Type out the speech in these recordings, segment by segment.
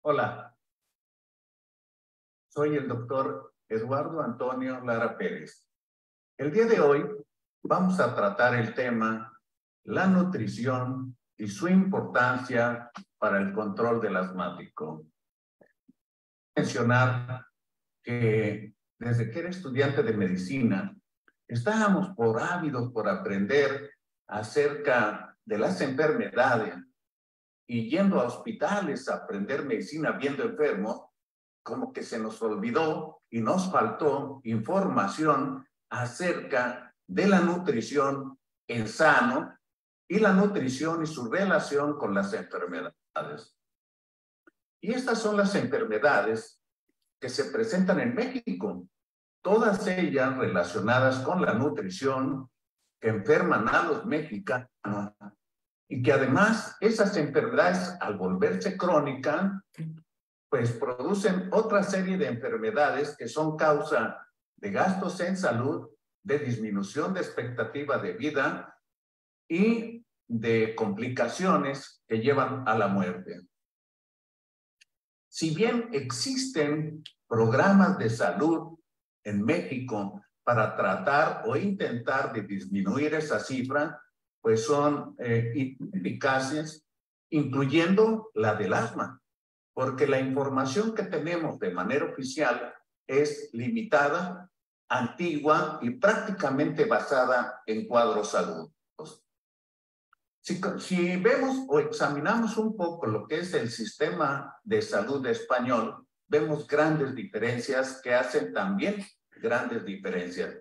Hola, soy el doctor Eduardo Antonio Lara Pérez. El día de hoy vamos a tratar el tema la nutrición y su importancia para el control del asmático. Mencionar que desde que era estudiante de medicina, estábamos ávidos por aprender acerca de las enfermedades y yendo a hospitales a aprender medicina viendo enfermos, como que se nos olvidó y nos faltó información acerca de la nutrición en sano y la nutrición y su relación con las enfermedades. Y estas son las enfermedades que se presentan en México, todas ellas relacionadas con la nutrición, que enferman a los mexicanos y que además esas enfermedades, al volverse crónicas, pues producen otra serie de enfermedades que son causa de gastos en salud, de disminución de expectativa de vida y de complicaciones que llevan a la muerte. Si bien existen programas de salud en México para tratar o intentar de disminuir esa cifra, pues son ineficaces, incluyendo la del asma, porque la información que tenemos de manera oficial es limitada, antigua y prácticamente basada en cuadros adultos. Si vemos o examinamos un poco lo que es el sistema de salud español, vemos grandes diferencias que hacen también grandes diferencias.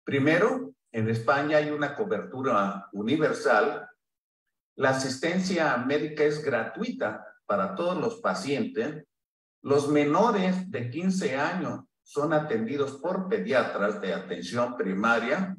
Primero, en España hay una cobertura universal. La asistencia médica es gratuita para todos los pacientes. Los menores de 15 años son atendidos por pediatras de atención primaria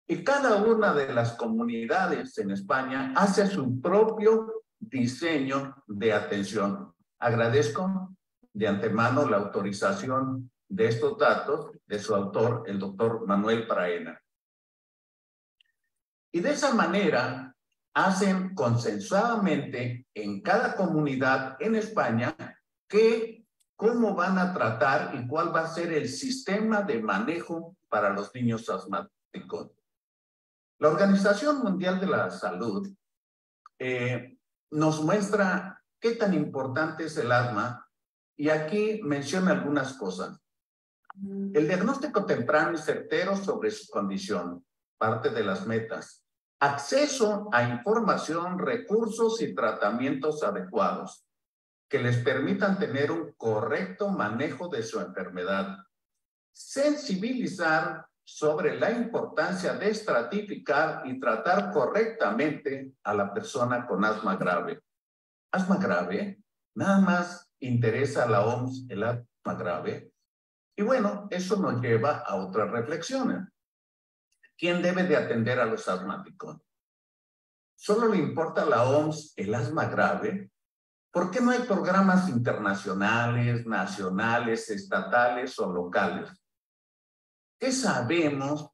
y cada una de las comunidades en España hace su propio diseño de atención. Agradezco de antemano la autorización de estos datos de su autor, el doctor Manuel Praena. Y de esa manera hacen consensuadamente en cada comunidad en España cómo van a tratar y cuál va a ser el sistema de manejo para los niños asmáticos. La Organización Mundial de la Salud nos muestra qué tan importante es el asma y aquí menciona algunas cosas. El diagnóstico temprano y certero sobre su condición, parte de las metas. Acceso a información, recursos y tratamientos adecuados que les permitan tener un correcto manejo de su enfermedad. Sensibilizar sobre la importancia de estratificar y tratar correctamente a la persona con asma grave. Asma grave, nada más interesa a la OMS el asma grave. Y bueno, eso nos lleva a otras reflexiones. ¿Quién debe de atender a los asmáticos? ¿Solo le importa a la OMS el asma grave? ¿Por qué no hay programas internacionales, nacionales, estatales o locales? ¿Qué sabemos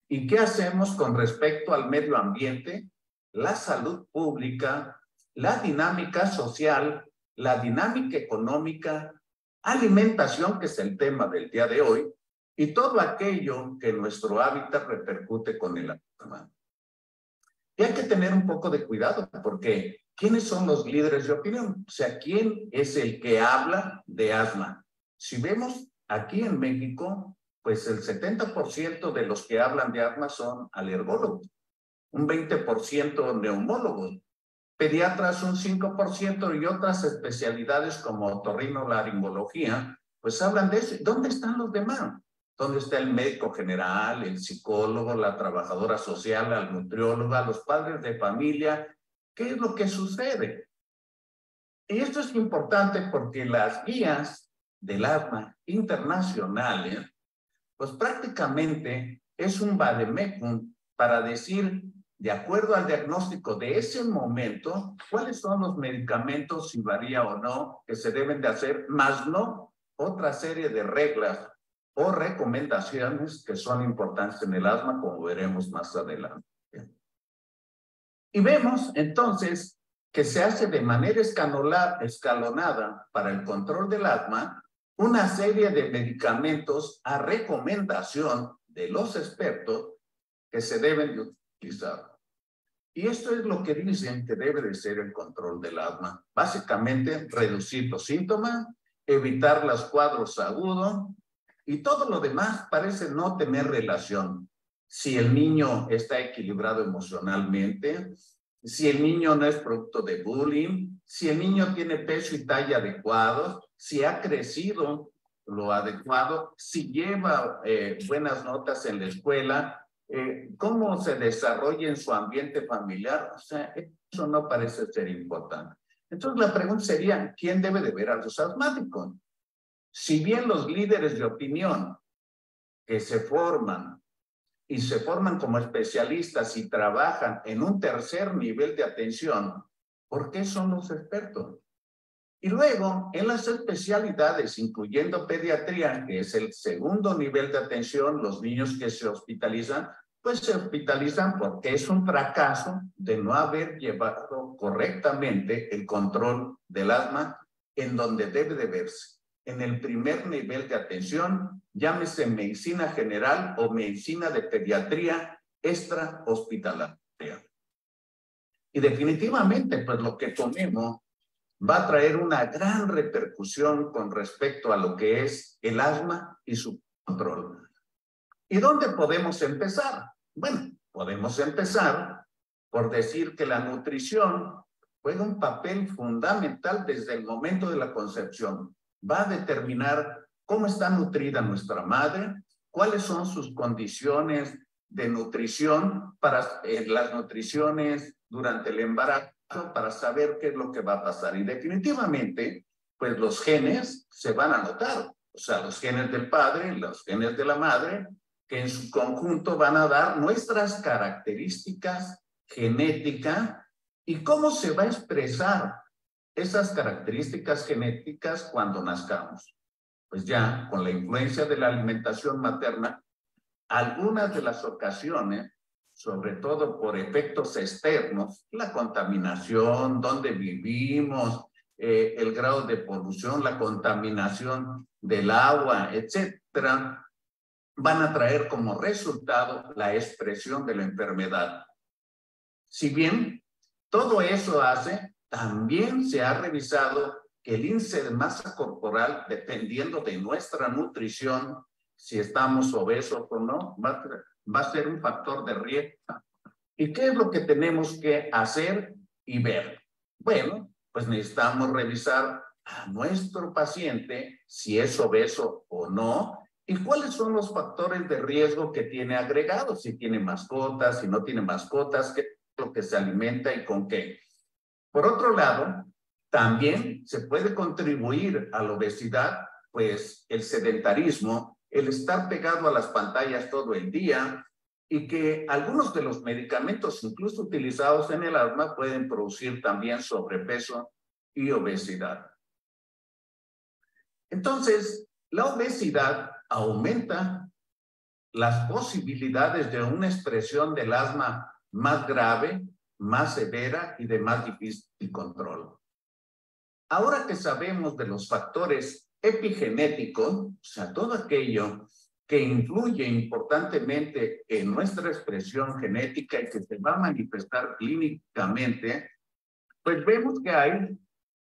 y qué hacemos con respecto al medio ambiente, la salud pública, la dinámica social, la dinámica económica, alimentación, que es el tema del día de hoy, y todo aquello que en nuestro hábitat repercute con el asma? Y hay que tener un poco de cuidado, porque ¿quiénes son los líderes de opinión? O sea, ¿quién es el que habla de asma? Si vemos aquí en México, pues el 70% de los que hablan de asma son alergólogos, un 20% neumólogos, pediatras un 5% y otras especialidades como otorrinolaringología, pues hablan de eso. ¿Dónde están los demás? ¿Dónde está el médico general, el psicólogo, la trabajadora social, la nutrióloga, los padres de familia? ¿Qué es lo que sucede? Y esto es importante porque las guías del asma internacionales, pues prácticamente es un vademecum para decir, de acuerdo al diagnóstico de ese momento, cuáles son los medicamentos, si varía o no, que se deben de hacer, más no otra serie de reglas o recomendaciones que son importantes en el asma, como veremos más adelante. Y vemos entonces que se hace de manera escalonada para el control del asma una serie de medicamentos a recomendación de los expertos que se deben de utilizar. Y esto es lo que dicen que debe de ser el control del asma. Básicamente, reducir los síntomas, evitar los cuadros agudos y todo lo demás parece no tener relación. Si el niño está equilibrado emocionalmente, si el niño no es producto de bullying, si el niño tiene peso y talla adecuados, si ha crecido lo adecuado, si lleva buenas notas en la escuela, cómo se desarrolla en su ambiente familiar, o sea, eso no parece ser importante. Entonces la pregunta sería, ¿quién debe de ver a los asmáticos? Si bien los líderes de opinión que se forman como especialistas y trabajan en un tercer nivel de atención, ¿por qué son los expertos? Y luego, en las especialidades, incluyendo pediatría, que es el segundo nivel de atención, los niños que se hospitalizan, pues se hospitalizan porque es un fracaso de no haber llevado correctamente el control del asma en donde debe de verse. En el primer nivel de atención, llámese medicina general o medicina de pediatría extrahospitalaria. Y definitivamente, pues lo que comemos va a traer una gran repercusión con respecto a lo que es el asma y su control. ¿Y dónde podemos empezar? Bueno, podemos empezar por decir que la nutrición juega un papel fundamental desde el momento de la concepción. Va a determinar cómo está nutrida nuestra madre, cuáles son sus condiciones de nutrición para las nutriciones durante el embarazo, para saber qué es lo que va a pasar. Y definitivamente, pues los genes se van a notar. O sea, los genes del padre, los genes de la madre, que en su conjunto van a dar nuestras características genéticas y cómo se va a expresar esas características genéticas cuando nazcamos. Pues ya con la influencia de la alimentación materna, algunas de las ocasiones, sobre todo por efectos externos, la contaminación, dónde vivimos, el grado de polución, la contaminación del agua, etcétera, van a traer como resultado la expresión de la enfermedad. Si bien todo eso hace, también se ha revisado que el índice de masa corporal, dependiendo de nuestra nutrición, si estamos obesos o no, va a ser un factor de riesgo. ¿Y qué es lo que tenemos que hacer y ver? Bueno, pues necesitamos revisar a nuestro paciente si es obeso o no y cuáles son los factores de riesgo que tiene agregados, si tiene mascotas, si no tiene mascotas, qué es lo que se alimenta y con qué. Por otro lado, también se puede contribuir a la obesidad, pues el sedentarismo, el estar pegado a las pantallas todo el día y que algunos de los medicamentos incluso utilizados en el asma pueden producir también sobrepeso y obesidad. Entonces, la obesidad aumenta las posibilidades de una expresión del asma más grave, más severa y de más difícil control. Ahora que sabemos de los factores epigenéticos, o sea, todo aquello que influye importantemente en nuestra expresión genética y que se va a manifestar clínicamente, pues vemos que hay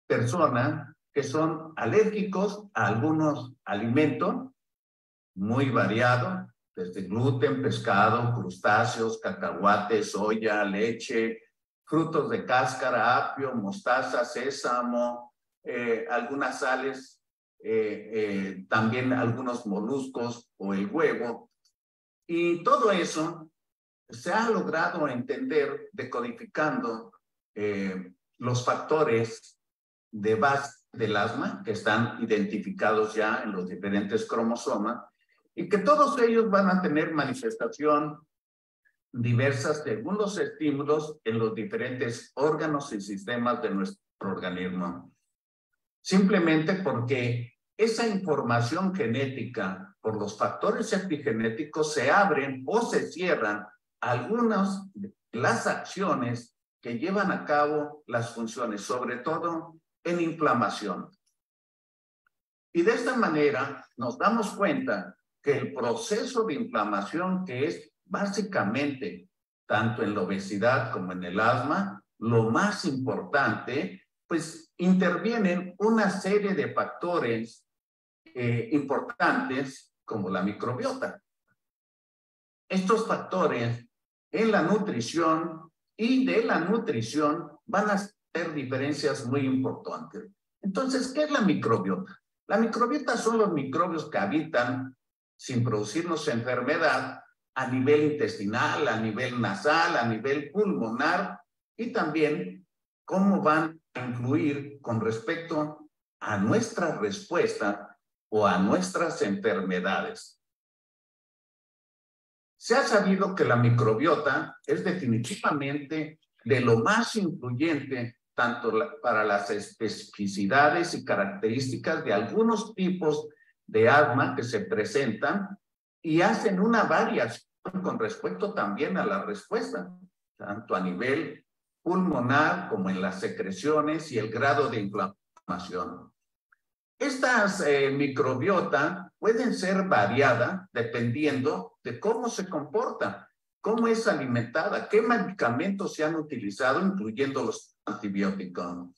personas que son alérgicos a algunos alimentos muy variados, desde gluten, pescado, crustáceos, cacahuates, soya, leche, frutos de cáscara, apio, mostaza, sésamo, algunas sales, también algunos moluscos o el huevo. Y todo eso se ha logrado entender decodificando los factores de base del asma que están identificados ya en los diferentes cromosomas y que todos ellos van a tener manifestación diversas según los estímulos en los diferentes órganos y sistemas de nuestro organismo. Simplemente porque esa información genética por los factores epigenéticos se abren o se cierran algunas de las acciones que llevan a cabo las funciones, sobre todo en inflamación. Y de esta manera nos damos cuenta que el proceso de inflamación, que es básicamente tanto en la obesidad como en el asma, lo más importante, pues intervienen una serie de factores importantes como la microbiota. Estos factores en la nutrición y de la nutrición van a hacer diferencias muy importantes. Entonces, ¿qué es la microbiota? La microbiota son los microbios que habitan sin producirnos enfermedad a nivel intestinal, a nivel nasal, a nivel pulmonar y también cómo van a influir con respecto a nuestra respuesta o a nuestras enfermedades. Se ha sabido que la microbiota es definitivamente de lo más influyente tanto para las especificidades y características de algunos tipos de asma que se presentan y hacen una variación con respecto también a la respuesta, tanto a nivel pulmonar como en las secreciones y el grado de inflamación. Estas microbiota pueden ser variadas dependiendo de cómo se comporta, cómo es alimentada, qué medicamentos se han utilizado, incluyendo los antibióticos.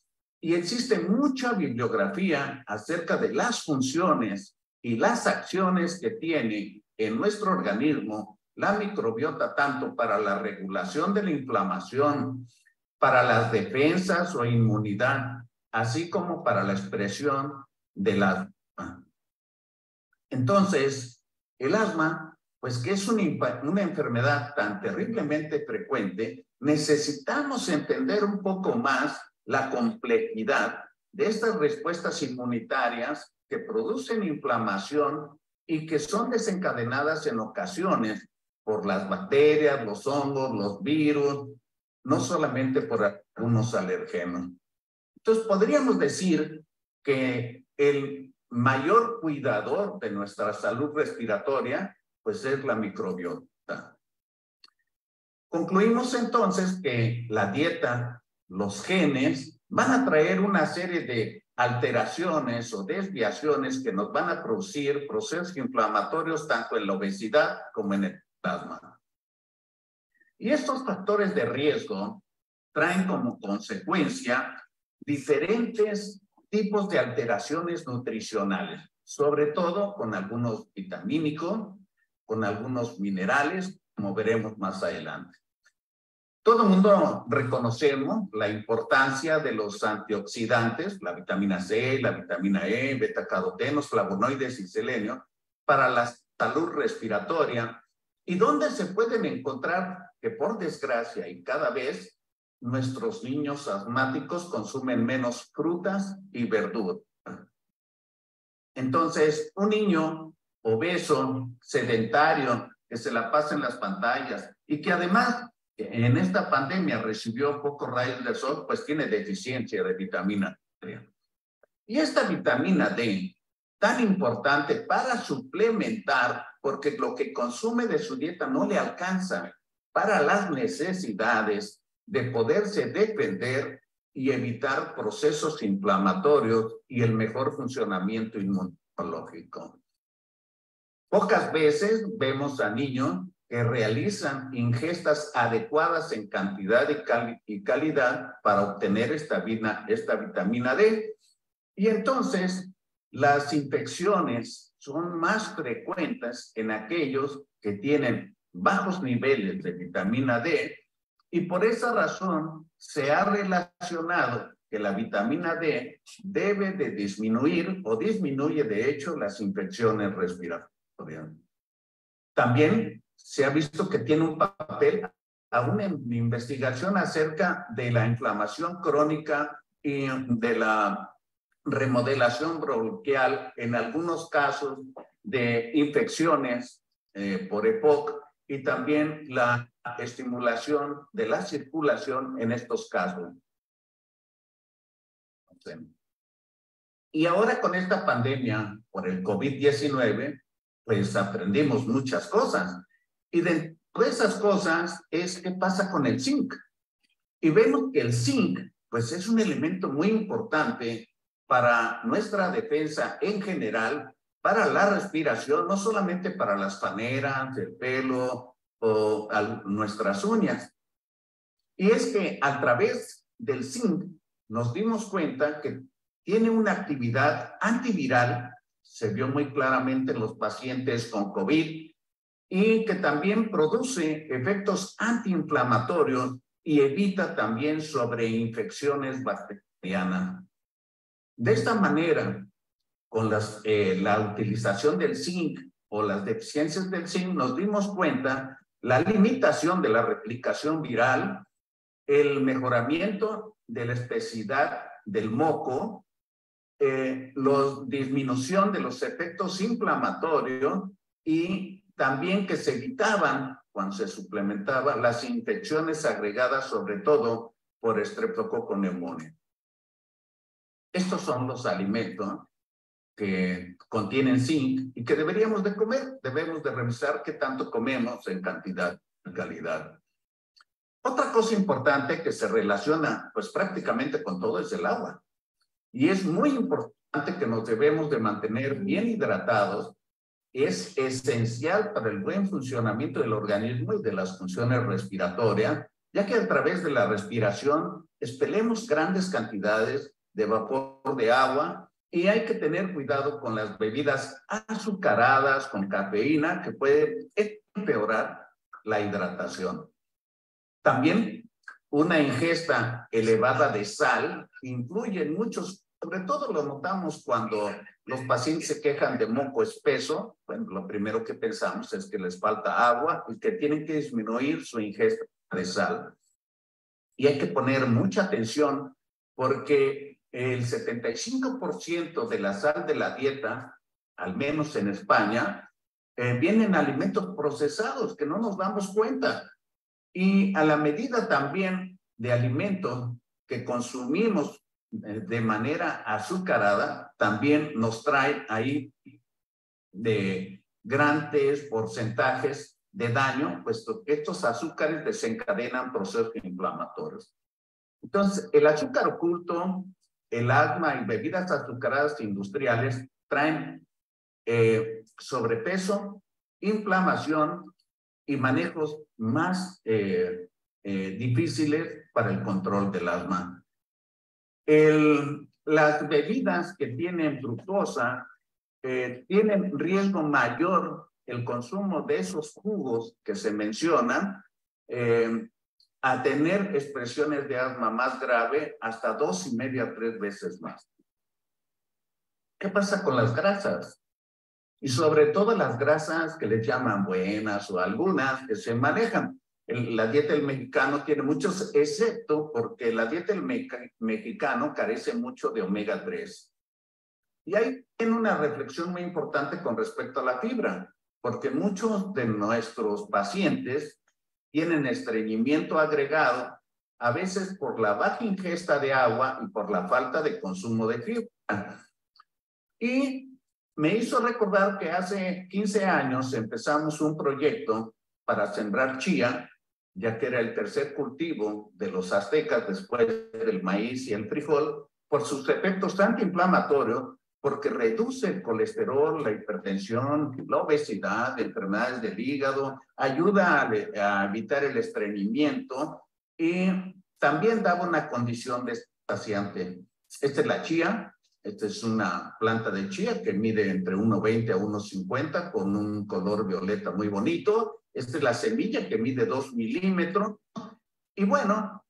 Y existe mucha bibliografía acerca de las funciones y las acciones que tiene en nuestro organismo la microbiota, tanto para la regulación de la inflamación, para las defensas o inmunidad, así como para la expresión del asma. Entonces, el asma, pues que es una enfermedad tan terriblemente frecuente, necesitamos entender un poco más la complejidad de estas respuestas inmunitarias que producen inflamación y que son desencadenadas en ocasiones por las bacterias, los hongos, los virus, no solamente por algunos alergenos. Entonces, podríamos decir que el mayor cuidador de nuestra salud respiratoria, pues es la microbiota. Concluimos entonces que la dieta, los genes, van a traer una serie de alteraciones o desviaciones que nos van a producir procesos inflamatorios tanto en la obesidad como en el asma. Y estos factores de riesgo traen como consecuencia diferentes tipos de alteraciones nutricionales, sobre todo con algunos vitamínicos, con algunos minerales, como veremos más adelante. Todo el mundo reconocemos la importancia de los antioxidantes, la vitamina C, la vitamina E, betacarotenos, flavonoides y selenio, para la salud respiratoria, y donde se pueden encontrar que, por desgracia, y cada vez nuestros niños asmáticos consumen menos frutas y verduras. Entonces, un niño obeso, sedentario, que se la pasa en las pantallas y que además en esta pandemia recibió pocos rayos de sol, pues tiene deficiencia de vitamina D. Y esta vitamina D, tan importante para suplementar, porque lo que consume de su dieta no le alcanza para las necesidades de poderse defender y evitar procesos inflamatorios y el mejor funcionamiento inmunológico. Pocas veces vemos a niños que realizan ingestas adecuadas en cantidad y calidad para obtener esta vitamina D. Y entonces las infecciones son más frecuentes en aquellos que tienen bajos niveles de vitamina D, y por esa razón se ha relacionado que la vitamina D debe de disminuir o disminuye de hecho las infecciones respiratorias. También se ha visto que tiene un papel aún en investigación acerca de la inflamación crónica y de la remodelación bronquial en algunos casos de infecciones por EPOC, y también la estimulación de la circulación en estos casos. Y ahora con esta pandemia por el COVID-19, pues aprendimos muchas cosas. Y de esas cosas es qué pasa con el zinc. Y vemos que el zinc, pues es un elemento muy importante para nuestra defensa en general, para la respiración, no solamente para las paneras, el pelo o nuestras uñas. Y es que a través del zinc nos dimos cuenta que tiene una actividad antiviral, se vio muy claramente en los pacientes con COVID, y que también produce efectos antiinflamatorios y evita también sobreinfecciones bacterianas. De esta manera, con la utilización del zinc o las deficiencias del zinc, nos dimos cuenta la limitación de la replicación viral, el mejoramiento de la especificidad del moco, la disminución de los efectos inflamatorios y también que se evitaban, cuando se suplementaba, las infecciones agregadas sobre todo por Streptococcus pneumoniae. Estos son los alimentos que contienen zinc y que deberíamos de comer. Debemos de revisar qué tanto comemos en cantidad y calidad. Otra cosa importante que se relaciona pues prácticamente con todo es el agua. Y es muy importante que nos debemos de mantener bien hidratados. Es esencial para el buen funcionamiento del organismo y de las funciones respiratorias, ya que a través de la respiración expelemos grandes cantidades de vapor de agua y hay que tener cuidado con las bebidas azucaradas con cafeína que pueden empeorar la hidratación. También una ingesta elevada de sal influye en muchos, sobre todo lo notamos cuando los pacientes se quejan de moco espeso. Bueno, lo primero que pensamos es que les falta agua y que tienen que disminuir su ingesta de sal. Y hay que poner mucha atención porque el 75% de la sal de la dieta, al menos en España, vienen en alimentos procesados que no nos damos cuenta. Y a la medida también de alimentos que consumimos de manera azucarada, también nos trae ahí de grandes porcentajes de daño, puesto que estos azúcares desencadenan procesos inflamatorios. Entonces, el azúcar oculto, el asma y bebidas azucaradas industriales traen sobrepeso, inflamación y manejos más difíciles para el control del asma. Las bebidas que tienen fructosa tienen riesgo mayor el consumo de esos jugos que se mencionan a tener expresiones de asma más grave hasta 2,5 a 3 veces más. ¿Qué pasa con las grasas? Y sobre todo las grasas que les llaman buenas o algunas que se manejan. La dieta del mexicano tiene muchos, excepto porque la dieta del mexicano carece mucho de omega 3. Y hay una reflexión muy importante con respecto a la fibra, porque muchos de nuestros pacientes tienen estreñimiento agregado, a veces por la baja ingesta de agua y por la falta de consumo de fibra. Y me hizo recordar que hace 15 años empezamos un proyecto para sembrar chía, ya que era el tercer cultivo de los aztecas después del maíz y el frijol, por sus efectos antiinflamatorios, porque reduce el colesterol, la hipertensión, la obesidad, enfermedades del hígado, ayuda a evitar el estreñimiento y también daba una condición de saciante. Esta es la chía. Esta es una planta de chía que mide entre 1,20 a 1,50 con un color violeta muy bonito. Esta es la semilla que mide 2 milímetros. Y bueno,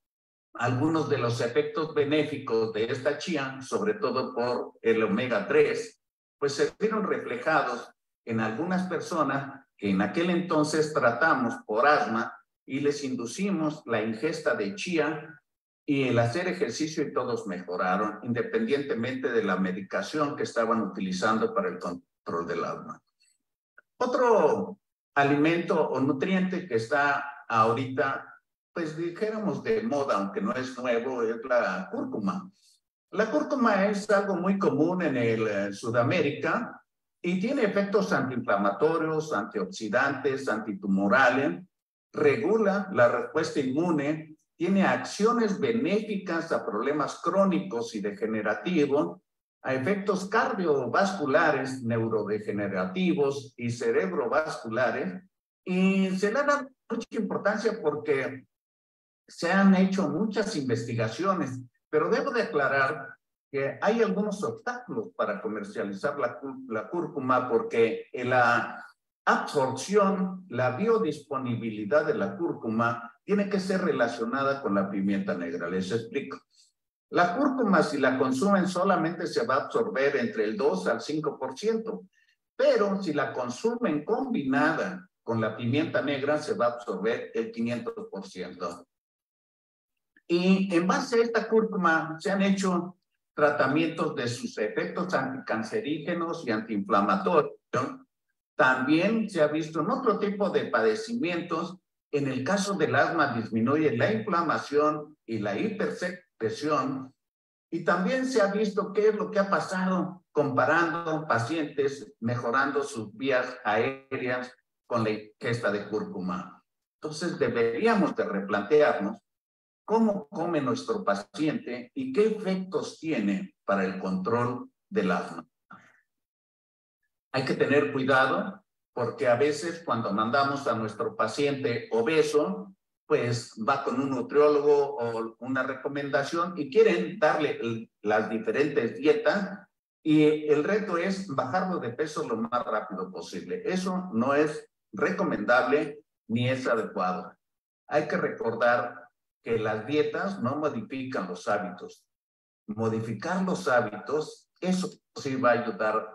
algunos de los efectos benéficos de esta chía, sobre todo por el omega 3, pues se vieron reflejados en algunas personas que en aquel entonces tratamos por asma y les inducimos la ingesta de chía y el hacer ejercicio y todos mejoraron, independientemente de la medicación que estaban utilizando para el control del asma. Otro alimento o nutriente que está ahorita, pues dijéramos de moda, aunque no es nuevo, es la cúrcuma. La cúrcuma es algo muy común en Sudamérica y tiene efectos antiinflamatorios, antioxidantes, antitumorales, regula la respuesta inmune, tiene acciones benéficas a problemas crónicos y degenerativos, a efectos cardiovasculares, neurodegenerativos y cerebrovasculares, y se le da mucha importancia porque se han hecho muchas investigaciones, pero debo de aclarar que hay algunos obstáculos para comercializar la cúrcuma porque la absorción, la biodisponibilidad de la cúrcuma tiene que ser relacionada con la pimienta negra. Les explico. La cúrcuma, si la consumen, solamente se va a absorber entre el 2 al 5%, pero si la consumen combinada con la pimienta negra, se va a absorber el 500%. Y en base a esta cúrcuma se han hecho tratamientos de sus efectos anticancerígenos y antiinflamatorios. También se ha visto en otro tipo de padecimientos. En el caso del asma disminuye la inflamación y la hipersecreción. Y también se ha visto qué es lo que ha pasado comparando pacientes, mejorando sus vías aéreas con la ingesta de cúrcuma. Entonces deberíamos de replantearnos cómo come nuestro paciente y qué efectos tiene para el control del asma. Hay que tener cuidado porque a veces cuando mandamos a nuestro paciente obeso, pues va con un nutriólogo o una recomendación y quieren darle las diferentes dietas y el reto es bajarlo de peso lo más rápido posible. Eso no es recomendable ni es adecuado. Hay que recordar que las dietas no modifican los hábitos. Modificar los hábitos, eso sí va a ayudar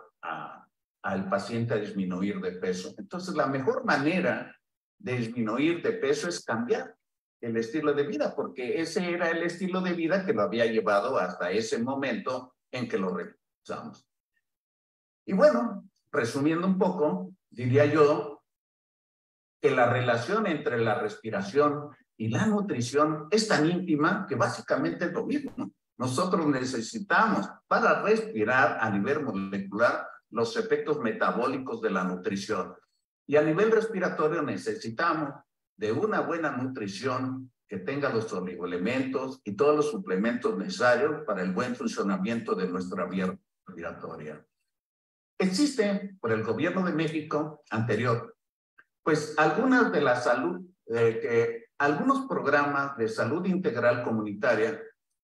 al paciente a disminuir de peso. Entonces, la mejor manera de disminuir de peso es cambiar el estilo de vida, porque ese era el estilo de vida que lo había llevado hasta ese momento en que lo realizamos. Y bueno, resumiendo un poco, diría yo que la relación entre la respiración y la nutrición es tan íntima que básicamente es lo mismo. Nosotros necesitamos para respirar a nivel molecular los efectos metabólicos de la nutrición. Y a nivel respiratorio necesitamos de una buena nutrición que tenga los oligoelementos y todos los suplementos necesarios para el buen funcionamiento de nuestra vía respiratoria. Existe por el gobierno de México anterior, pues algunas de la salud, algunos programas de salud integral comunitaria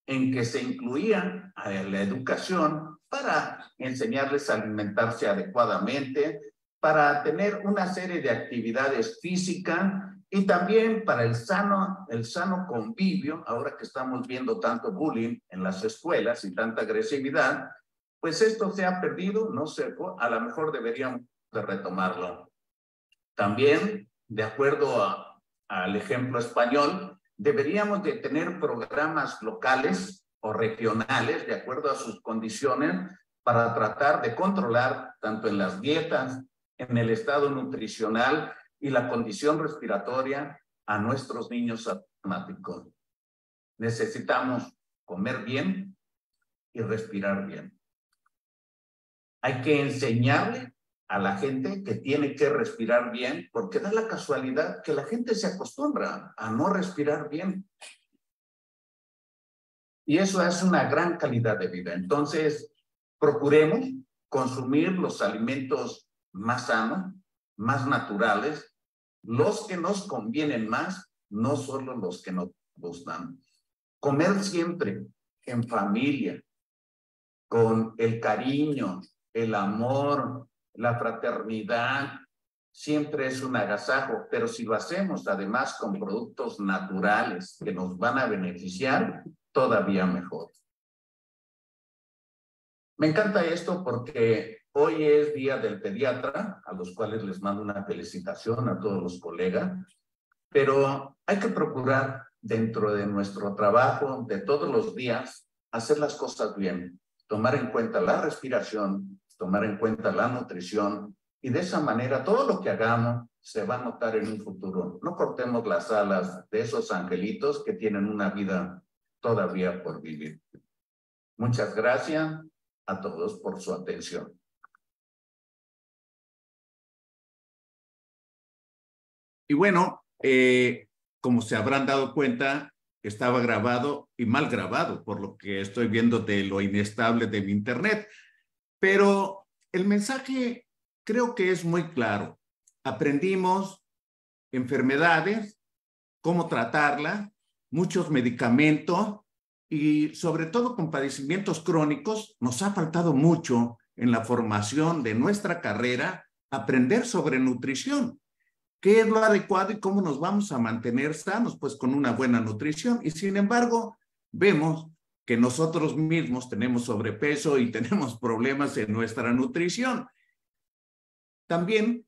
en que se incluía la educación para enseñarles a alimentarse adecuadamente, para tener una serie de actividades físicas y también para el sano convivio, ahora que estamos viendo tanto bullying en las escuelas y tanta agresividad, pues esto se ha perdido, no sé, a lo mejor deberíamos de retomarlo. También, de acuerdo al ejemplo español, deberíamos de tener programas locales o regionales, de acuerdo a sus condiciones, para tratar de controlar tanto en las dietas, en el estado nutricional y la condición respiratoria a nuestros niños asmáticos. Necesitamos comer bien y respirar bien. Hay que enseñarle a la gente que tiene que respirar bien, porque da la casualidad que la gente se acostumbra a no respirar bien. Y eso es una gran calidad de vida. Entonces, procuremos consumir los alimentos más sanos, más naturales, los que nos convienen más, no solo los que nos gustan. Comer siempre en familia, con el cariño, el amor, la fraternidad, siempre es un agasajo, pero si lo hacemos además con productos naturales que nos van a beneficiar, todavía mejor. Me encanta esto porque hoy es Día del Pediatra, a los cuales les mando una felicitación a todos los colegas, pero hay que procurar dentro de nuestro trabajo de todos los días hacer las cosas bien, tomar en cuenta la respiración, tomar en cuenta la nutrición y de esa manera todo lo que hagamos se va a notar en un futuro. No cortemos las alas de esos angelitos que tienen una vida todavía por vivir. Muchas gracias a todos por su atención. Y bueno, como se habrán dado cuenta, estaba grabado y mal grabado, por lo que estoy viendo de lo inestable de mi internet. Pero el mensaje creo que es muy claro. Aprendimos enfermedades, cómo tratarla, muchos medicamentos y sobre todo con padecimientos crónicos, nos ha faltado mucho en la formación de nuestra carrera aprender sobre nutrición. ¿Qué es lo adecuado y cómo nos vamos a mantener sanos? Pues con una buena nutrición. Y sin embargo, vemos que nosotros mismos tenemos sobrepeso y tenemos problemas en nuestra nutrición. También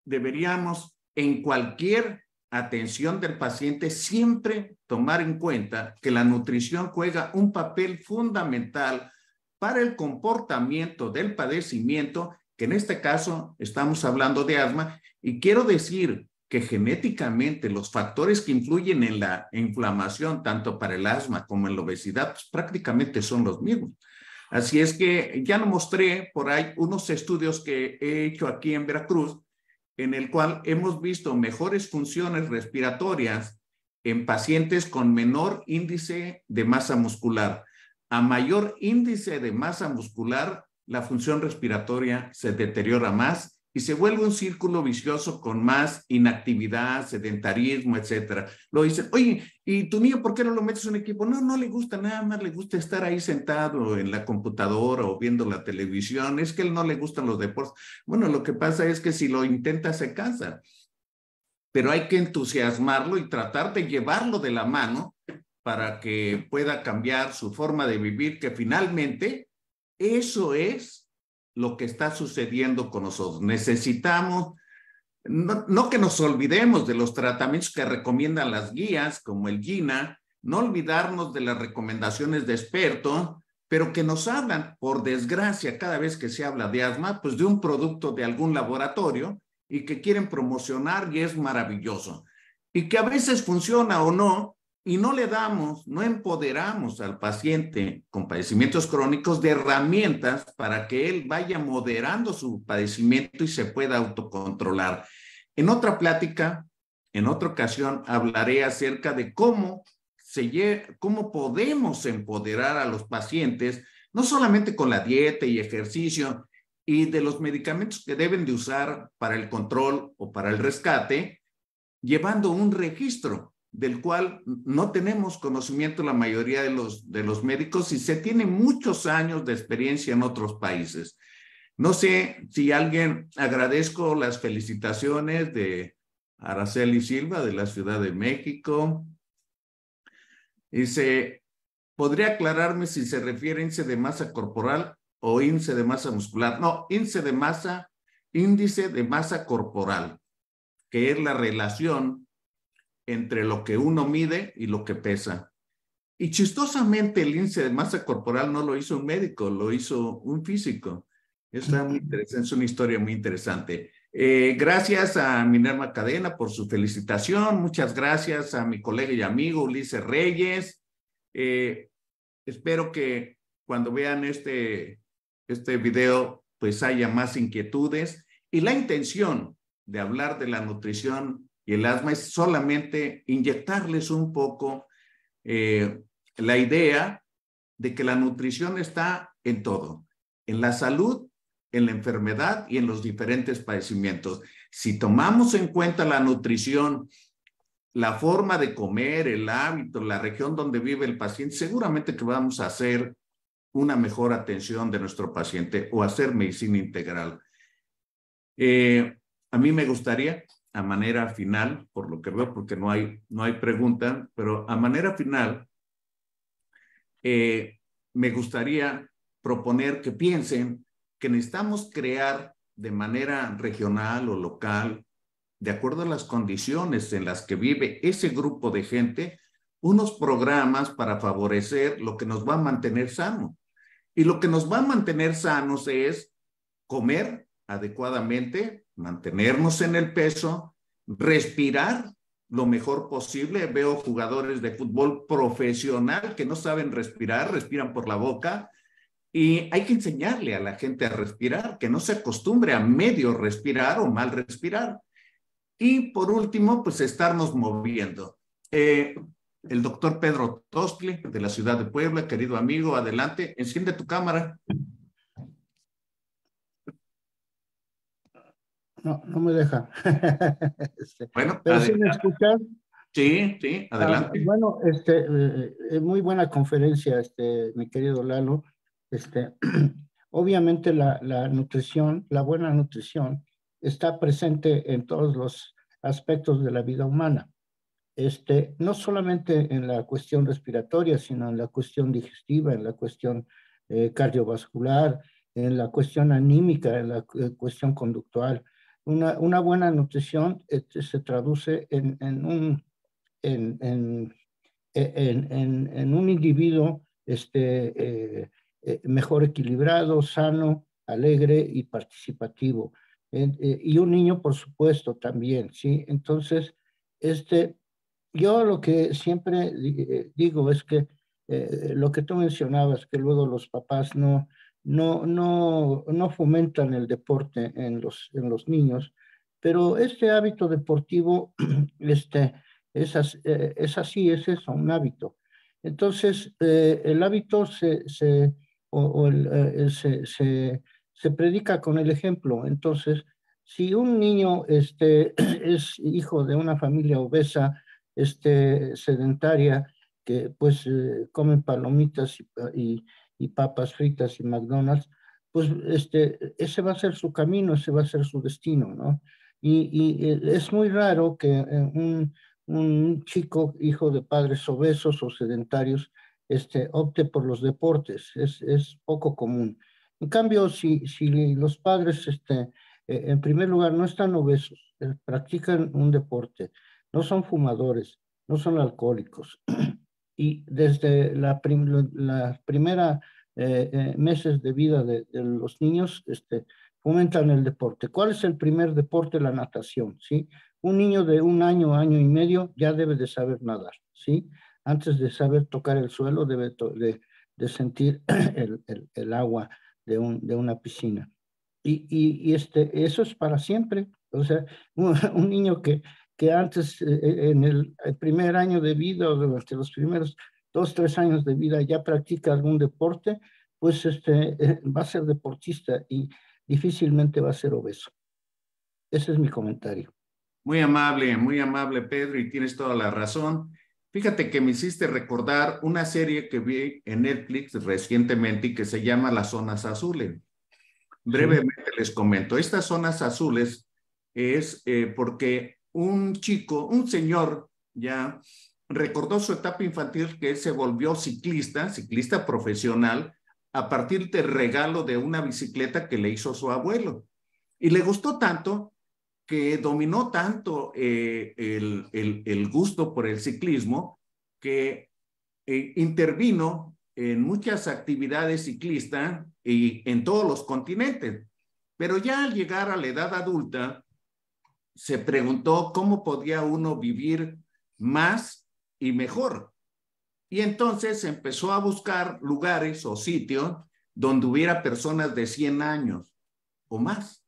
deberíamos, en cualquier atención del paciente, siempre tomar en cuenta que la nutrición juega un papel fundamental para el comportamiento del padecimiento, que en este caso estamos hablando de asma, y quiero decir que genéticamente los factores que influyen en la inflamación, tanto para el asma como en la obesidad, pues prácticamente son los mismos. Así es que ya lo mostré por ahí unos estudios que he hecho aquí en Veracruz, en el cual hemos visto mejores funciones respiratorias en pacientes con menor índice de masa muscular. A mayor índice de masa muscular, la función respiratoria se deteriora más y se vuelve un círculo vicioso con más inactividad, sedentarismo, etcétera. Lo dicen, oye, ¿y tu niño por qué no lo metes en un equipo? No, no le gusta nada más, le gusta estar ahí sentado en la computadora o viendo la televisión, es que a él no le gustan los deportes. Bueno, lo que pasa es que si lo intenta se cansa, pero hay que entusiasmarlo y tratar de llevarlo de la mano para que pueda cambiar su forma de vivir, que finalmente eso es lo que está sucediendo con nosotros. Necesitamos, no que nos olvidemos de los tratamientos que recomiendan las guías, como el GINA, no olvidarnos de las recomendaciones de expertos, pero que nos hablan, por desgracia, cada vez que se habla de asma, pues de un producto de algún laboratorio y que quieren promocionar y es maravilloso. Y que a veces funciona o no, y no le damos, no empoderamos al paciente con padecimientos crónicos de herramientas para que él vaya moderando su padecimiento y se pueda autocontrolar. En otra plática, en otra ocasión, hablaré acerca de cómo podemos empoderar a los pacientes, no solamente con la dieta y ejercicio, y de los medicamentos que deben de usar para el control o para el rescate, llevando un registro del cual no tenemos conocimiento la mayoría de los médicos y se tiene muchos años de experiencia en otros países. No sé si alguien, agradezco las felicitaciones de Araceli Silva de la Ciudad de México. Dice, ¿podría aclararme si se refiere a índice de masa corporal o índice de masa muscular? No, índice de masa corporal, que es la relación entre lo que uno mide y lo que pesa. Y chistosamente el índice de masa corporal no lo hizo un médico, lo hizo un físico. Está muy interesante, es una historia muy interesante. Gracias a Minerva Cadena por su felicitación. Muchas gracias a mi colega y amigo Ulises Reyes. Espero que cuando vean este video, pues haya más inquietudes. Y la intención de hablar de la nutrición y el asma es solamente inyectarles un poco la idea de que la nutrición está en todo, en la salud, en la enfermedad y en los diferentes padecimientos. Si tomamos en cuenta la nutrición, la forma de comer, el hábito, la región donde vive el paciente, seguramente que vamos a hacer una mejor atención de nuestro paciente o hacer medicina integral. A mí me gustaría, a manera final, por lo que veo, porque no hay pregunta, pero a manera final, me gustaría proponer que piensen que necesitamos crear de manera regional o local, de acuerdo a las condiciones en las que vive ese grupo de gente, unos programas para favorecer lo que nos va a mantener sanos. Y lo que nos va a mantener sanos es comer adecuadamente, mantenernos en el peso, respirar lo mejor posible. Veo jugadores de fútbol profesional que no saben respirar, respiran por la boca, y hay que enseñarle a la gente a respirar, que no se acostumbre a medio respirar o mal respirar. Y por último, pues estarnos moviendo. el doctor Pedro Tostle, de la ciudad de Puebla. Querido amigo, adelante, enciende tu cámara. No, no me deja. Bueno, Pero sí me adelante. escuchas. Sí, sí, adelante. Bueno, muy buena conferencia, mi querido Lalo. Este, obviamente la nutrición, la buena nutrición, está presente en todos los aspectos de la vida humana. No solamente en la cuestión respiratoria, sino en la cuestión digestiva, en la cuestión cardiovascular, en la cuestión anímica, en la cuestión conductual. Una buena nutrición se traduce en, en, en un individuo mejor equilibrado, sano, alegre y participativo. Y un niño, por supuesto, también, ¿sí? Entonces, este, yo lo que siempre digo es que lo que tú mencionabas, que luego los papás no fomentan el deporte en los niños, pero este hábito deportivo es así, es eso, un hábito. Entonces, el hábito se predica con el ejemplo. Entonces, si un niño es hijo de una familia obesa, sedentaria, que pues comen palomitas y papas fritas y McDonald's, pues ese va a ser su camino, ese va a ser su destino, ¿no? Es muy raro que un chico hijo de padres obesos o sedentarios opte por los deportes, es poco común. En cambio, si los padres, en primer lugar, no están obesos, practican un deporte, no son fumadores, no son alcohólicos. Y desde la primera meses de vida de los niños, fomentan el deporte. ¿Cuál es el primer deporte? La natación, ¿sí? Un niño de un año, año y medio ya debe de saber nadar, ¿sí? Antes de saber tocar el suelo, debe de sentir el agua de una piscina. Eso es para siempre. O sea, un niño que antes, en el primer año de vida o durante los primeros 2, 3 años de vida ya practica algún deporte, pues va a ser deportista y difícilmente va a ser obeso. Ese es mi comentario. Muy amable, Pedro, y tienes toda la razón. Fíjate que me hiciste recordar una serie que vi en Netflix recientemente y que se llama Las Zonas Azules. Sí, Brevemente les comento, estas zonas azules es porque un chico, un señor ya recordó su etapa infantil que él se volvió ciclista, ciclista profesional, a partir del regalo de una bicicleta que le hizo su abuelo. Y le gustó tanto que dominó tanto el gusto por el ciclismo que intervino en muchas actividades ciclistas y en todos los continentes. Pero ya al llegar a la edad adulta, se preguntó cómo podía uno vivir más y mejor. Y entonces empezó a buscar lugares o sitios donde hubiera personas de 100 años o más.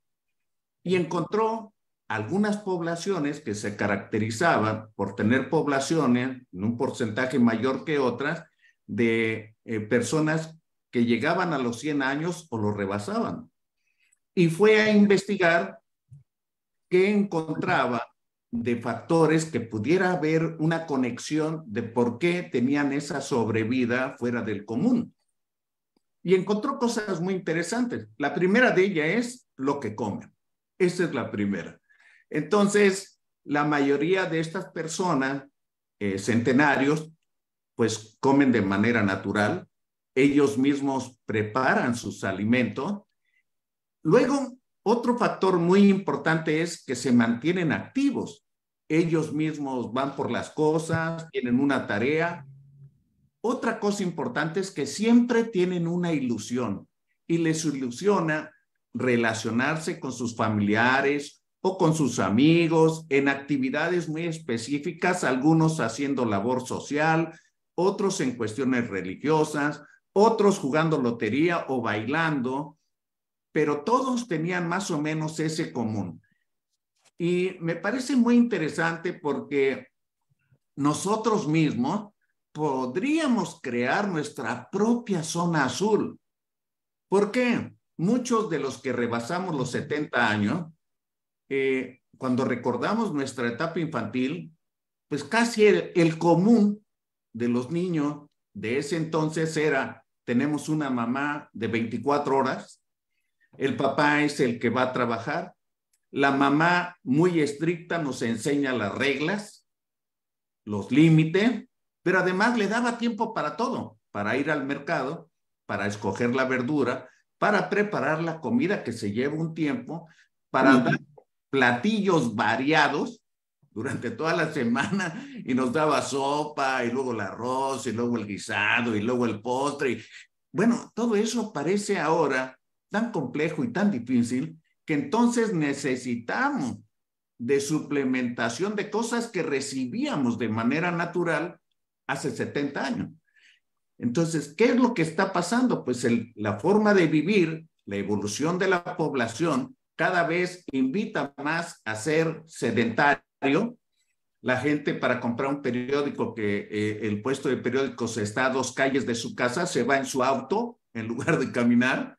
Y encontró algunas poblaciones que se caracterizaban por tener poblaciones en un porcentaje mayor que otras de personas que llegaban a los 100 años o los rebasaban. Y fue a investigar qué encontraba de factores que pudiera haber una conexión de por qué tenían esa sobrevida fuera del común. Y encontró cosas muy interesantes. La primera de ellas es lo que comen. Esa es la primera. Entonces, la mayoría de estas personas, centenarios, pues comen de manera natural. Ellos mismos preparan sus alimentos. Luego, otro factor muy importante es que se mantienen activos. Ellos mismos van por las cosas, tienen una tarea. Otra cosa importante es que siempre tienen una ilusión y les ilusiona relacionarse con sus familiares o con sus amigos en actividades muy específicas, algunos haciendo labor social, otros en cuestiones religiosas, otros jugando lotería o bailando, pero todos tenían más o menos ese común. Y me parece muy interesante porque nosotros mismos podríamos crear nuestra propia zona azul. ¿Por qué? Muchos de los que rebasamos los 70 años, cuando recordamos nuestra etapa infantil, pues casi el común de los niños de ese entonces era, tenemos una mamá de 24 horas, el papá es el que va a trabajar, la mamá muy estricta nos enseña las reglas, los límites, pero además le daba tiempo para todo, para ir al mercado, para escoger la verdura, para preparar la comida que se lleva un tiempo, para dar platillos variados durante toda la semana y nos daba sopa y luego el arroz y luego el guisado y luego el postre. Y, bueno, todo eso parece ahora tan complejo y tan difícil que entonces necesitamos de suplementación de cosas que recibíamos de manera natural hace 70 años. Entonces, ¿qué es lo que está pasando? Pues la forma de vivir, la evolución de la población cada vez invita más a ser sedentario. La gente para comprar un periódico que el puesto de periódicos está a 2 calles de su casa, se va en su auto en lugar de caminar.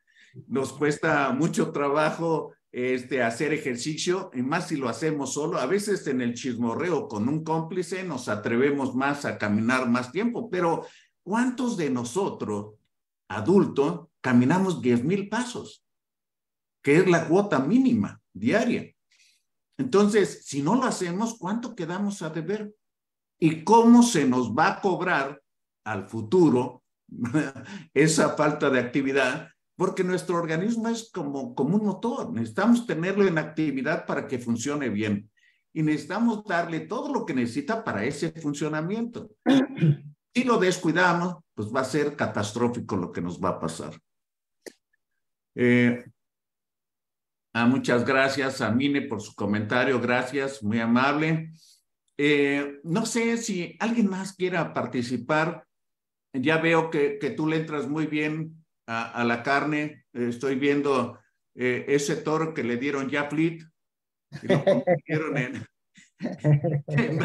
Nos cuesta mucho trabajo hacer ejercicio, y más si lo hacemos solo. A veces en el chismorreo con un cómplice nos atrevemos más a caminar más tiempo, pero ¿cuántos de nosotros, adultos, caminamos 10,000 pasos? Que es la cuota mínima diaria. Entonces, si no lo hacemos, ¿cuánto quedamos a deber? ¿Y cómo se nos va a cobrar al futuro esa falta de actividad? Porque nuestro organismo es como un motor. Necesitamos tenerlo en actividad para que funcione bien. Y necesitamos darle todo lo que necesita para ese funcionamiento. Si lo descuidamos, pues va a ser catastrófico lo que nos va a pasar. Muchas gracias a Mine por su comentario. Gracias, muy amable. No sé si alguien más quiera participar. Ya veo que tú le entras muy bien a la carne. Estoy viendo ese toro que le dieron ya Fleet y lo convirtieron en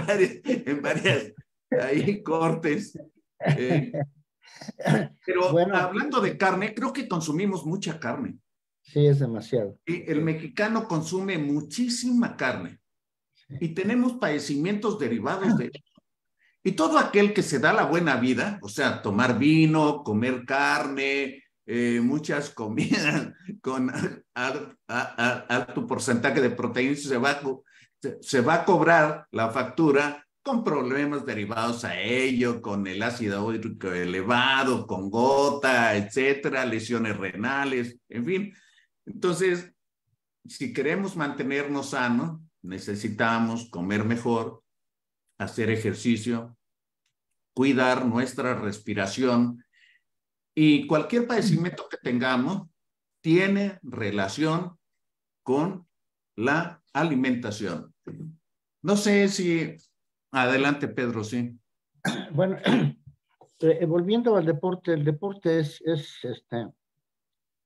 varias ahí cortes. Pero Bueno, hablando de carne, creo que consumimos mucha carne. sí, es demasiado. Y el mexicano consume muchísima carne y tenemos padecimientos derivados de eso. Y todo aquel que se da la buena vida, o sea, tomar vino, comer carne, muchas comidas con alto porcentaje de proteínas, se va a cobrar la factura con problemas derivados a ello, con el ácido úrico elevado, con gota, etcétera, lesiones renales, en fin. Entonces, si queremos mantenernos sanos, necesitamos comer mejor, hacer ejercicio, cuidar nuestra respiración, y cualquier padecimiento que tengamos tiene relación con la alimentación. No sé si... Adelante, Pedro, sí. Bueno, volviendo al deporte, el deporte es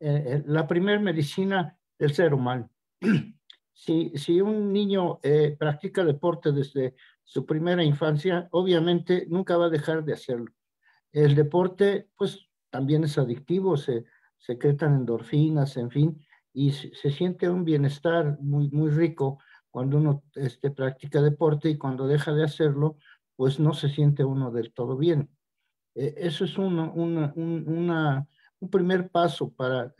la primer medicina del ser humano. Si un niño practica deporte desde su primera infancia, obviamente nunca va a dejar de hacerlo. El deporte, pues, también es adictivo, se secretan endorfinas, en fin, y se siente un bienestar muy, muy rico cuando uno practica deporte, y cuando deja de hacerlo, pues no se siente uno del todo bien. Eso es un primer paso para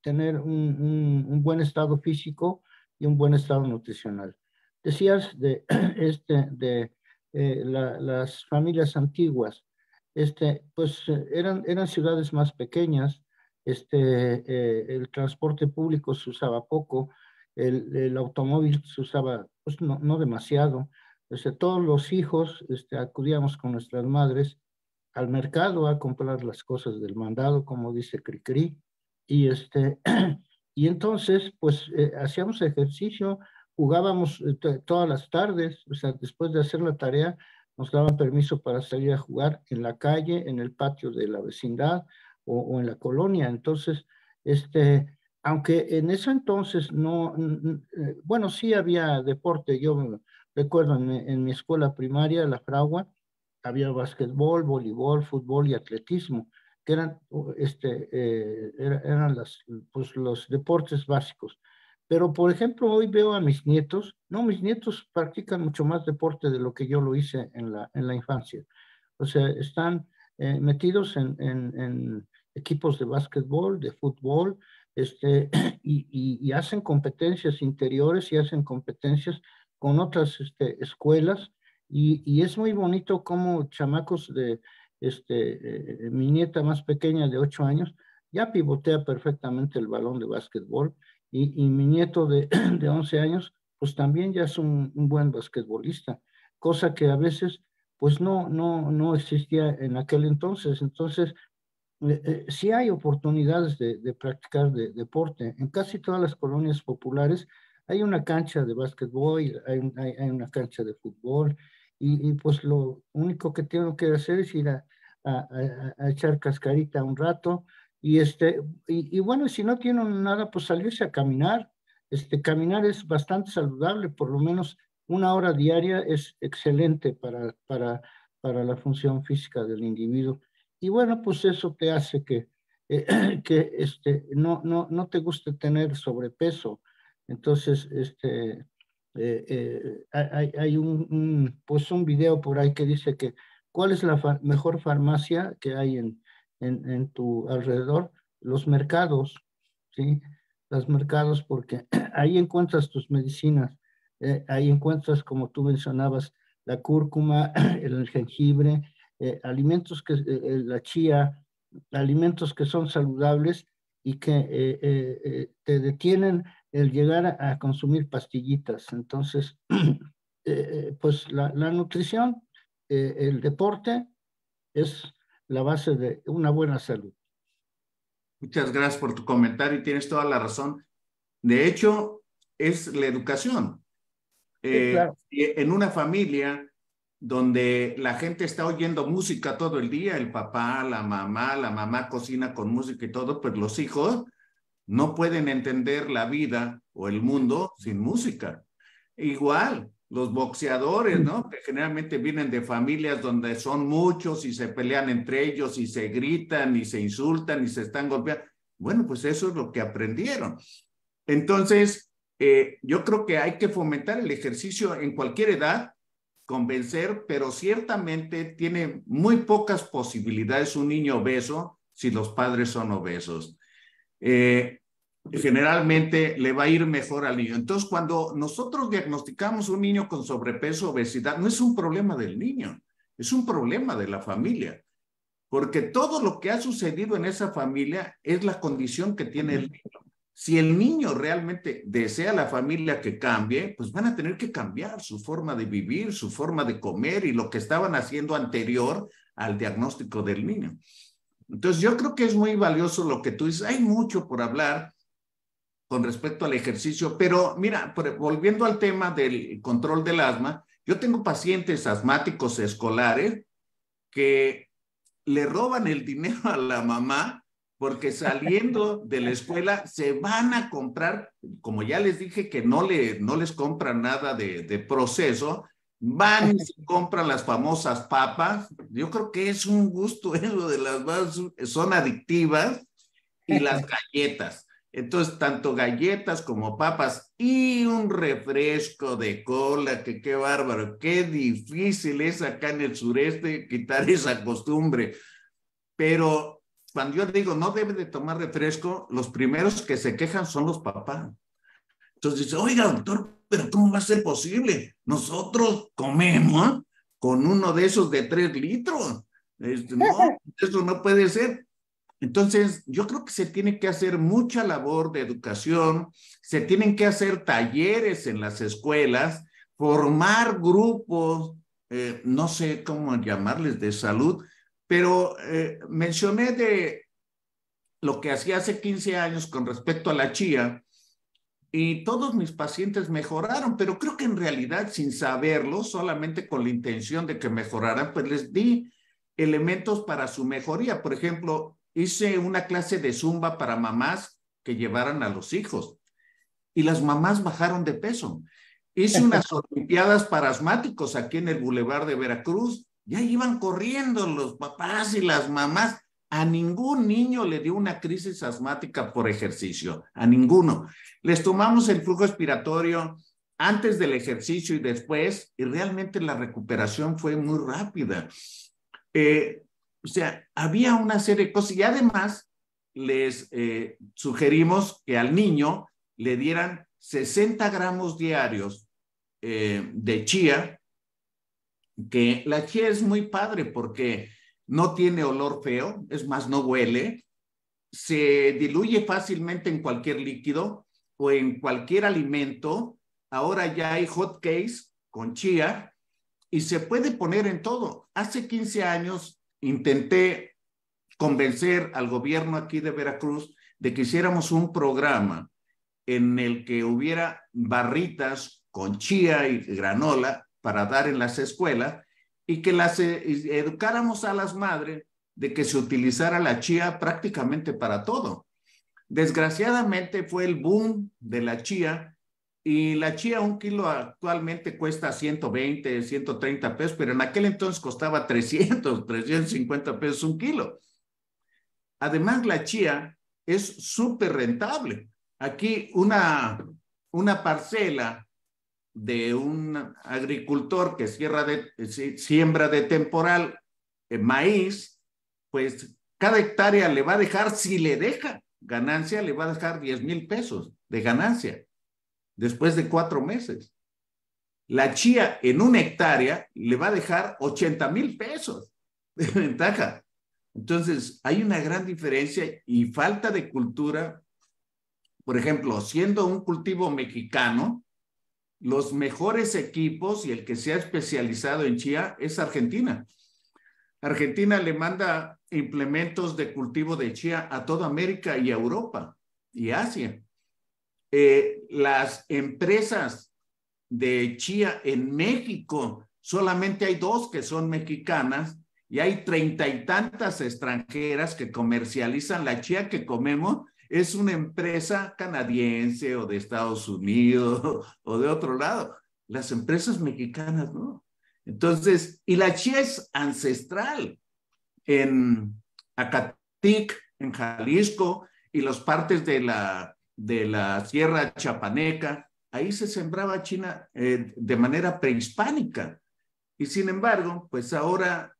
tener un buen estado físico y un buen estado nutricional. Decías de las familias antiguas, pues eran ciudades más pequeñas, el transporte público se usaba poco, el automóvil se usaba pues no demasiado. Todos los hijos acudíamos con nuestras madres al mercado a comprar las cosas del mandado, como dice Cricri, y y entonces pues hacíamos ejercicio, jugábamos todas las tardes, o sea, después de hacer la tarea nos daban permiso para salir a jugar en la calle, en el patio de la vecindad o en la colonia. Entonces, aunque en ese entonces no, bueno, sí había deporte. Yo Recuerdo en mi escuela primaria, la Fragua, había básquetbol, voleibol, fútbol y atletismo, que eran, eran pues, los deportes básicos. Pero, por ejemplo, hoy veo a mis nietos, no, mis nietos practican mucho más deporte de lo que yo lo hice en la infancia. O sea, están metidos en equipos de básquetbol, de fútbol, y hacen competencias interiores y hacen competencias con otras escuelas y es muy bonito como chamacos de mi nieta más pequeña de 8 años ya pivotea perfectamente el balón de básquetbol y mi nieto de, de 11 años pues también ya es un buen basquetbolista, cosa que a veces pues no existía en aquel entonces. Entonces, sí hay oportunidades de practicar deporte. En casi todas las colonias populares hay una cancha de básquetbol, hay una cancha de fútbol, pues lo único que tengo que hacer es ir a echar cascarita un rato, y bueno, si no tienen nada, pues salirse a caminar. Caminar es bastante saludable, por lo menos 1 hora diaria es excelente para la función física del individuo. Y bueno, pues eso te hace que no te guste tener sobrepeso. Entonces, hay pues un video por ahí que dice que cuál es la mejor farmacia que hay en tu alrededor, los mercados, ¿sí? Los mercados, porque ahí encuentras tus medicinas, ahí encuentras, como tú mencionabas, la cúrcuma, el jengibre, alimentos la chía, alimentos que son saludables y que te detienen el llegar a consumir pastillitas. Entonces, pues la nutrición, el deporte es la base de una buena salud. Muchas gracias por tu comentario y tienes toda la razón. De hecho, es la educación. Sí, claro. En una familia donde la gente está oyendo música todo el día, el papá, la mamá cocina con música y todo, pues los hijos no pueden entender la vida o el mundo sin música. Igual, los boxeadores, ¿no? Que generalmente vienen de familias donde son muchos y se pelean entre ellos y se gritan y se insultan y se están golpeando. Bueno, pues eso es lo que aprendieron. Entonces, yo creo que hay que fomentar el ejercicio en cualquier edad, convencer, pero ciertamente tiene muy pocas posibilidades un niño obeso si los padres son obesos. Generalmente le va a ir mejor al niño. Entonces, cuando nosotros diagnosticamos un niño con sobrepeso, obesidad, no es un problema del niño, es un problema de la familia, porque todo lo que ha sucedido en esa familia es la condición que tiene el niño. Si el niño realmente desea a la familia que cambie, pues van a tener que cambiar su forma de vivir, su forma de comer y lo que estaban haciendo anterior al diagnóstico del niño. Entonces, yo creo que es muy valioso lo que tú dices. Hay mucho por hablar con respecto al ejercicio, pero mira, volviendo al tema del control del asma, yo tengo pacientes asmáticos escolares que le roban el dinero a la mamá porque saliendo de la escuela se van a comprar, como ya les dije que no les compran nada de proceso, van y se compran las famosas papas. Yo creo que es un gusto eso de las más, son adictivas, y las galletas. Entonces, tanto galletas como papas y un refresco de cola, que qué bárbaro, qué difícil es acá en el sureste quitar esa costumbre. Pero cuando yo digo no debe de tomar refresco, los primeros que se quejan son los papás. Entonces dice, oiga, doctor, pero ¿cómo va a ser posible? Nosotros comemos con uno de esos de 3 litros. No, eso no puede ser. Entonces, yo creo que se tiene que hacer mucha labor de educación, se tienen que hacer talleres en las escuelas, formar grupos, no sé cómo llamarles, de salud, pero mencioné de lo que hacía hace 15 años con respecto a la chía y todos mis pacientes mejoraron, pero creo que en realidad sin saberlo, solamente con la intención de que mejoraran, pues les di elementos para su mejoría. Por ejemplo, hice una clase de zumba para mamás que llevaran a los hijos y las mamás bajaron de peso. Hice unas olimpiadas para asmáticos aquí en el Boulevard de Veracruz. Ya iban corriendo los papás y las mamás. A ningún niño le dio una crisis asmática por ejercicio, a ninguno. Les tomamos el flujo expiratorio antes del ejercicio y después, y realmente la recuperación fue muy rápida. O sea, había una serie de cosas y además les sugerimos que al niño le dieran 60 gramos diarios de chía, que la chía es muy padre porque no tiene olor feo, es más, no huele, se diluye fácilmente en cualquier líquido o en cualquier alimento. Ahora ya hay hot cakes con chía y se puede poner en todo. Hace 15 años intenté convencer al gobierno aquí de Veracruz de que hiciéramos un programa en el que hubiera barritas con chía y granola para dar en las escuelas y que las educáramos a las madres de que se utilizara la chía prácticamente para todo. Desgraciadamente fue el boom de la chía y la chía, un kilo actualmente cuesta 120, 130 pesos, pero en aquel entonces costaba 300, 350 pesos un kilo. Además, la chía es súper rentable. Aquí una parcela de un agricultor que siembra de temporal maíz, pues cada hectárea le va a dejar, si le deja ganancia, le va a dejar 10,000 pesos de ganancia después de 4 meses. La chía en una hectárea le va a dejar 80,000 pesos de ventaja. Entonces, hay una gran diferencia y falta de cultura. Por ejemplo, siendo un cultivo mexicano, los mejores equipos y el que se ha especializado en chía es Argentina. Argentina le manda implementos de cultivo de chía a toda América y Europa y Asia. Las empresas de chía en México, solamente hay 2 que son mexicanas y hay 30 y tantas extranjeras que comercializan la chía que comemos. Es una empresa canadiense o de Estados Unidos o de otro lado. Las empresas mexicanas, ¿no? Entonces, y la chía es ancestral. En Acatic, en Jalisco, y las partes de la Sierra Chapaneca, ahí se sembraba china de manera prehispánica. Y sin embargo, pues ahora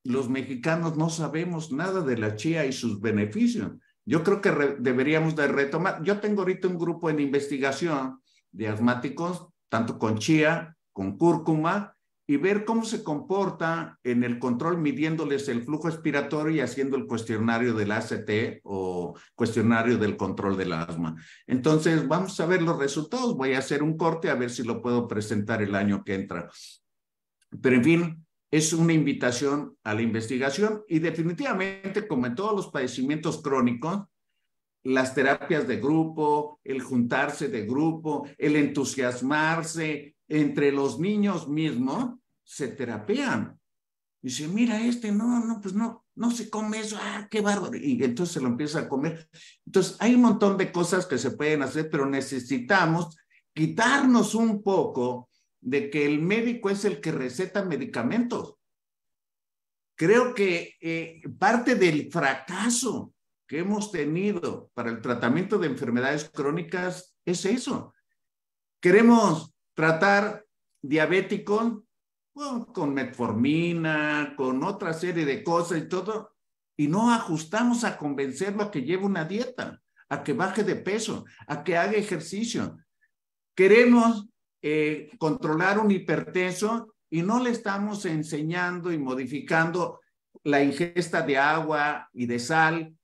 los mexicanos no sabemos nada de la chía y sus beneficios. Yo creo que deberíamos de retomar. Yo tengo ahorita un grupo en investigación de asmáticos, tanto con chía, con cúrcuma, y ver cómo se comporta en el control, midiéndoles el flujo expiratorio y haciendo el cuestionario del ACT o cuestionario del control del asma. Entonces, vamos a ver los resultados. Voy a hacer un corte a ver si lo puedo presentar el año que entra. Pero, en fin, es una invitación a la investigación y definitivamente, como en todos los padecimientos crónicos, las terapias de grupo, el juntarse de grupo, el entusiasmarse entre los niños mismos, se terapean. Dice, mira, pues no se come eso, qué bárbaro. Y entonces se lo empieza a comer. Entonces, hay un montón de cosas que se pueden hacer, pero necesitamos quitarnos un poco de que el médico es el que receta medicamentos. Creo que parte del fracaso que hemos tenido para el tratamiento de enfermedades crónicas es eso. Queremos tratar diabéticos con metformina, con otra serie de cosas y todo, y no ajustamos a convencerlo a que lleve una dieta, a que baje de peso, a que haga ejercicio. Queremos controlar un hipertenso y no le estamos enseñando y modificando la ingesta de agua y de sal,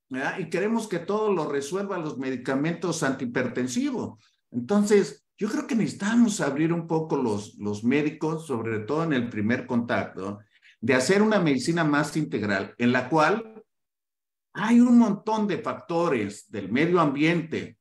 ¿verdad? Y queremos que todo lo resuelvan los medicamentos antihipertensivos. Entonces, yo creo que necesitamos abrir un poco los médicos, sobre todo en el primer contacto, de hacer una medicina más integral, en la cual hay un montón de factores del medio ambiente.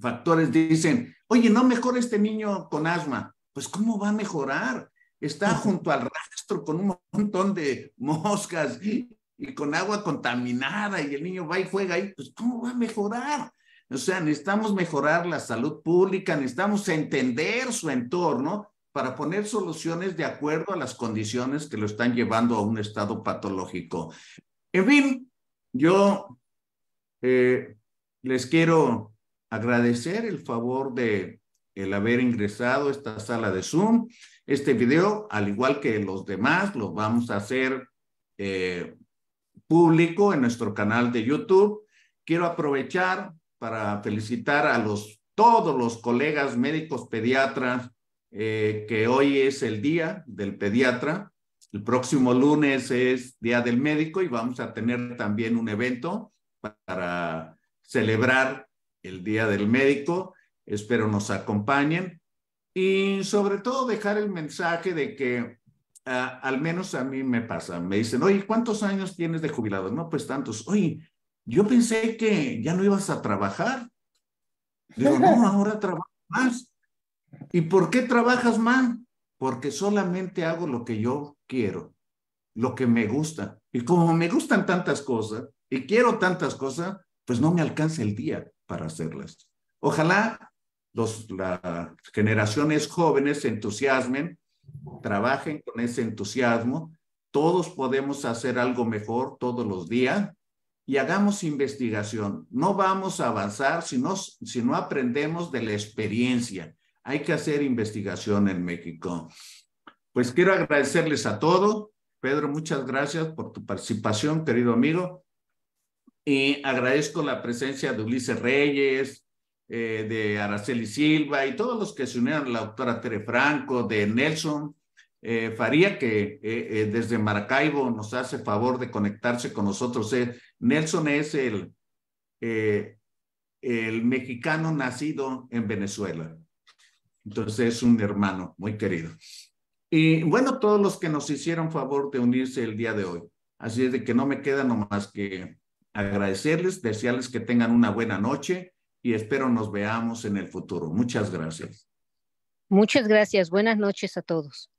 Factores dicen, oye, no mejora este niño con asma. Pues, ¿cómo va a mejorar? Está junto al rastro con un montón de moscas y con agua contaminada y el niño va y juega ahí. Pues, ¿cómo va a mejorar? O sea, necesitamos mejorar la salud pública, necesitamos entender su entorno para poner soluciones de acuerdo a las condiciones que lo están llevando a un estado patológico. En fin, yo les quiero agradecer el favor de el haber ingresado a esta sala de Zoom. Este video, al igual que los demás, los vamos a hacer público en nuestro canal de YouTube. Quiero aprovechar para felicitar a todos los colegas médicos pediatras, que hoy es el Día del Pediatra. El próximo lunes es Día del Médico y vamos a tener también un evento para celebrar el Día del Médico. Espero nos acompañen y sobre todo dejar el mensaje de que al menos a mí me pasa. Me dicen, oye, ¿cuántos años tienes de jubilado? No, pues tantos. Oye, yo pensé que ya no ibas a trabajar. Digo, no, ahora trabajo más. ¿Y por qué trabajas más? Porque solamente hago lo que yo quiero, lo que me gusta. Y como me gustan tantas cosas y quiero tantas cosas, pues no me alcanza el día para hacerlas. Ojalá las generaciones jóvenes se entusiasmen, trabajen con ese entusiasmo. Todos podemos hacer algo mejor todos los días y hagamos investigación. No vamos a avanzar si no aprendemos de la experiencia. Hay que hacer investigación en México. Pues quiero agradecerles a todos. Pedro, muchas gracias por tu participación, querido amigo. Y agradezco la presencia de Ulises Reyes, de Araceli Silva y todos los que se unieron, la doctora Tere Franco, de Nelson Faría, que desde Maracaibo nos hace favor de conectarse con nosotros. Nelson es el mexicano nacido en Venezuela. Entonces es un hermano muy querido. Y bueno, todos los que nos hicieron favor de unirse el día de hoy. Así es de que no me queda nomás que agradecerles, desearles que tengan una buena noche y espero nos veamos en el futuro. Muchas gracias. Muchas gracias. Buenas noches a todos.